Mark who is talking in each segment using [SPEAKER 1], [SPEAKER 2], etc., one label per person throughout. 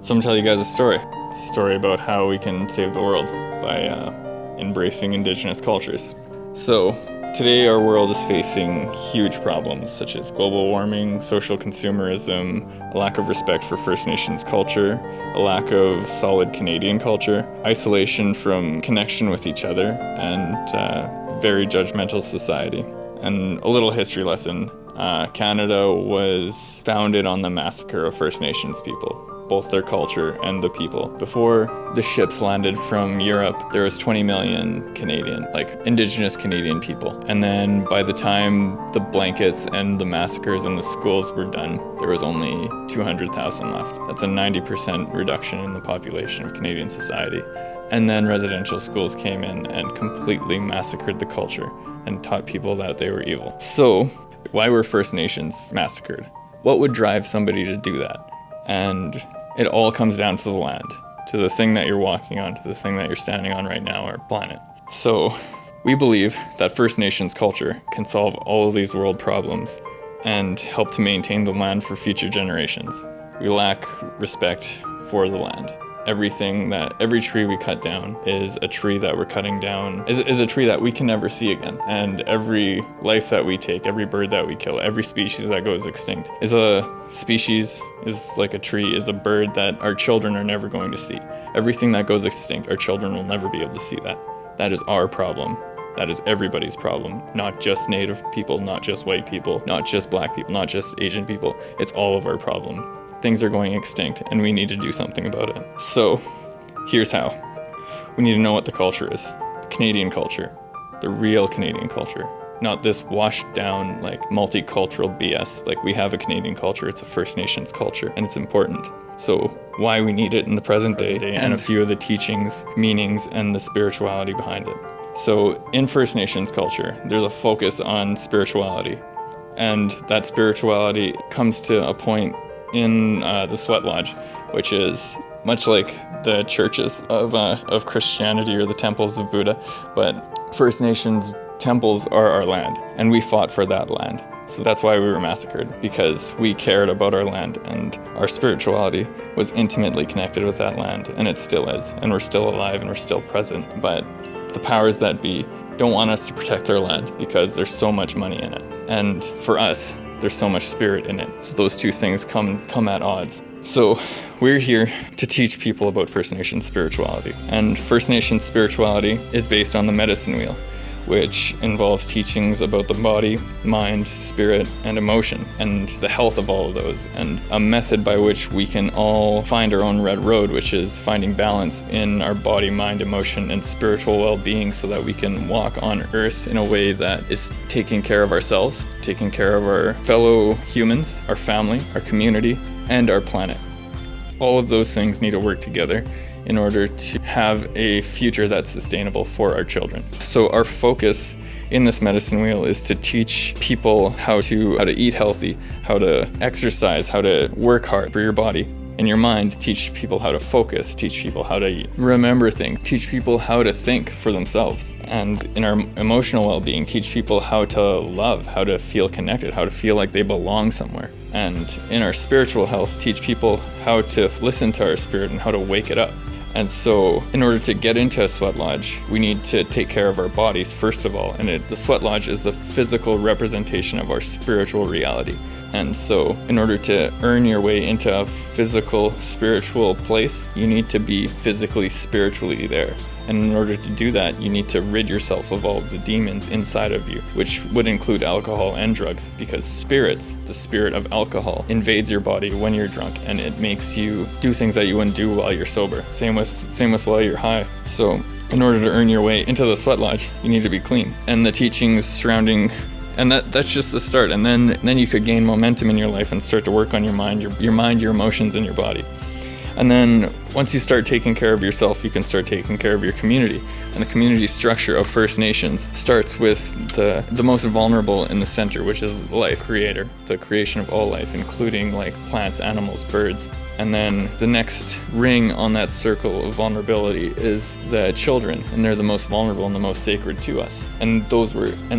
[SPEAKER 1] So I'm going to tell you guys a story. It's a story about how we can save the world by embracing indigenous cultures. So today our world is facing huge problems such as global warming, social consumerism, a lack of respect for First Nations culture, a lack of solid Canadian culture, isolation from connection with each other, and very judgmental society. And a little history lesson. Canada was founded on the massacre of First Nations people, both their culture and the people. Before the ships landed from Europe, there was 20 million Canadian, indigenous Canadian people. And then by the time the blankets and the massacres and the schools were done, there was only 200,000 left. That's a 90% reduction in the population of Canadian society. And then residential schools came in and completely massacred the culture and taught people that they were evil. So, why were First Nations massacred? What would drive somebody to do that? And it all comes down to the land, to the thing that you're walking on, to the thing that you're standing on right now, our planet. So, we believe that First Nations culture can solve all of these world problems and help to maintain the land for future generations. We lack respect for the land. Every tree we cut down is a tree that we're cutting down, is a tree that we can never see again. And every life that we take, every bird that we kill, every species that goes extinct is a species, is like a tree, is a bird that our children are never going to see. Everything that goes extinct, our children will never be able to see that. That is our problem. That is everybody's problem, not just Native people, not just white people, not just black people, not just Asian people. It's all of our problem. Things are going extinct, and we need to do something about it. So, here's how. We need to know what the culture is. The Canadian culture. The real Canadian culture. Not this washed down, multicultural BS. We have a Canadian culture, it's a First Nations culture, and it's important. So, why we need it in the present day, and a few of the teachings, meanings, and the spirituality behind it. So, in First Nations culture, there's a focus on spirituality. And that spirituality comes to a point in the Sweat Lodge, which is much like the churches of Christianity or the temples of Buddha, but First Nations temples are our land, and we fought for that land. So that's why we were massacred, because we cared about our land, and our spirituality was intimately connected with that land, and it still is, and we're still alive and we're still present. But the powers that be don't want us to protect our land because there's so much money in it. And for us, there's so much spirit in it. So those two things come at odds. So we're here to teach people about First Nation spirituality. And First Nation spirituality is based on the medicine wheel, which involves teachings about the body, mind, spirit, and emotion, and the health of all of those, and a method by which we can all find our own red road, which is finding balance in our body, mind, emotion, and spiritual well-being so that we can walk on earth in a way that is taking care of ourselves, taking care of our fellow humans, our family, our community, and our planet. All of those things need to work together in order to have a future that's sustainable for our children. So our focus in this medicine wheel is to teach people how to eat healthy, how to exercise, how to work hard for your body and your mind, teach people how to focus, teach people how to remember things, teach people how to think for themselves. And in our emotional well-being, teach people how to love, how to feel connected, how to feel like they belong somewhere. And in our spiritual health, teach people how to listen to our spirit and how to wake it up. And so in order to get into a sweat lodge, we need to take care of our bodies first of all. And the sweat lodge is the physical representation of our spiritual reality. And so in order to earn your way into a physical, spiritual place, you need to be physically, spiritually there. And in order to do that, you need to rid yourself of all of the demons inside of you, which would include alcohol and drugs, because spirits, the spirit of alcohol, invades your body when you're drunk, and it makes you do things that you wouldn't do while you're sober. Same with while you're high. So in order to earn your way into the sweat lodge, you need to be clean. And the teachings surrounding, and that's just the start. And then you could gain momentum in your life and start to work on your mind, your emotions, and your body. And then Once you start taking care of yourself, you can start taking care of your community. And the community structure of First Nations starts with the most vulnerable in the center, which is life, creator, the creation of all life, including like plants, animals, birds. And then the next ring on that circle of vulnerability is the children, and they're the most vulnerable and the most sacred to us. And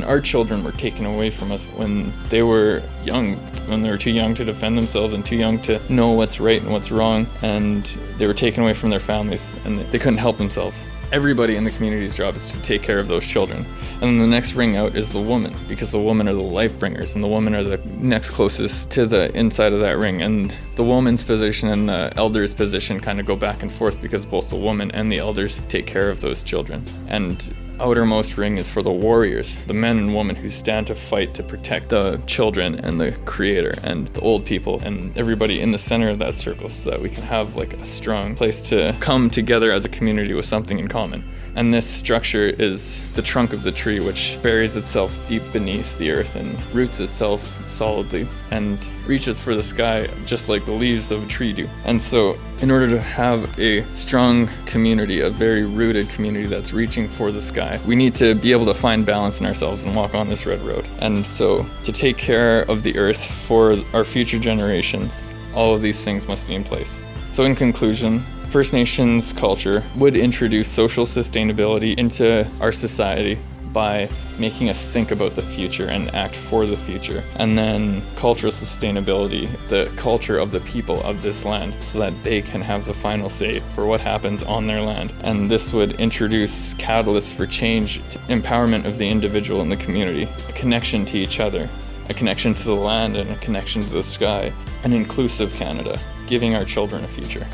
[SPEAKER 1] our children were taken away from us when they were young, when they were too young to defend themselves and too young to know what's right and what's wrong, and they were taken away from their families and they couldn't help themselves. Everybody in the community's job is to take care of those children. And then the next ring out is the woman, because the women are the life bringers, and the women are the next closest to the inside of that ring. And the woman's position and the elder's position kind of go back and forth, because both the woman and the elders take care of those children. And outermost ring is for the warriors, the men and women who stand to fight to protect the children and the creator and the old people and everybody in the center of that circle, so that we can have like a strong place to come together as a community with something in common. And this structure is the trunk of the tree, which buries itself deep beneath the earth and roots itself solidly and reaches for the sky just like the leaves of a tree do. And so in order to have a strong community, a very rooted community that's reaching for the sky, we need to be able to find balance in ourselves and walk on this red road. And so to take care of the earth for our future generations, all of these things must be in place. So in conclusion, First Nations culture would introduce social sustainability into our society by making us think about the future and act for the future. And then cultural sustainability, the culture of the people of this land, so that they can have the final say for what happens on their land. And this would introduce catalysts for change, empowerment of the individual and the community, a connection to each other, a connection to the land and a connection to the sky, an inclusive Canada, giving our children a future.